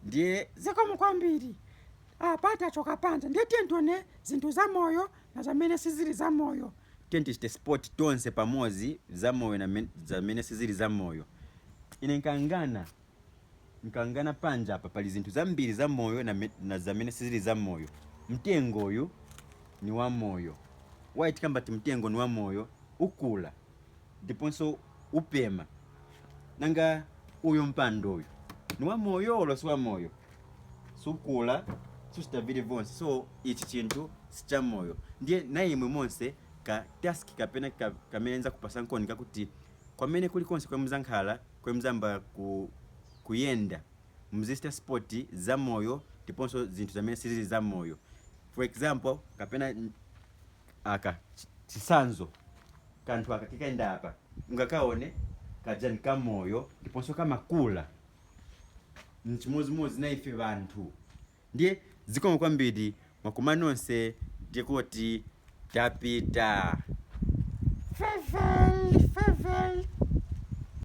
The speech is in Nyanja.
ndiye zikomo kwambiri pata choka panja ndiye tiyendone zinthu zamoyo na zamene sizili zamoyo tichite sport tonse pamodzi zamoyo na zamene sizili zamoyo. Ine nkangana panja apa pali zinthu zambiri zamoyo na zamene sizili zamoyo. Mtengo uyu ni wamoyo. Waiti kambati mtengo ni wamoyo ukula ndiponso upema. Nanga uyu mpando uyu ni wamoyo olo si wamoyo? Sukula susitabili vonse, so ichi chinthu sichamoyo. Ndiye na imwe monse ka task kapena kamene nza kupasa nkoni kakuti kwamene kuli konse kwemuzakhala kwemuzamba kuyenda muzista sport zamoyo ndiponso zinthu zamene sizili zamoyo. For example, kapena chisanzo kanthu aka kikaenda apa ungakaone kajani kamoyo ndiponso kamakula nchimozimozi na ife vanthu. Ndiye zikomo kwambiri mwakumana nonse ndikuti tapita.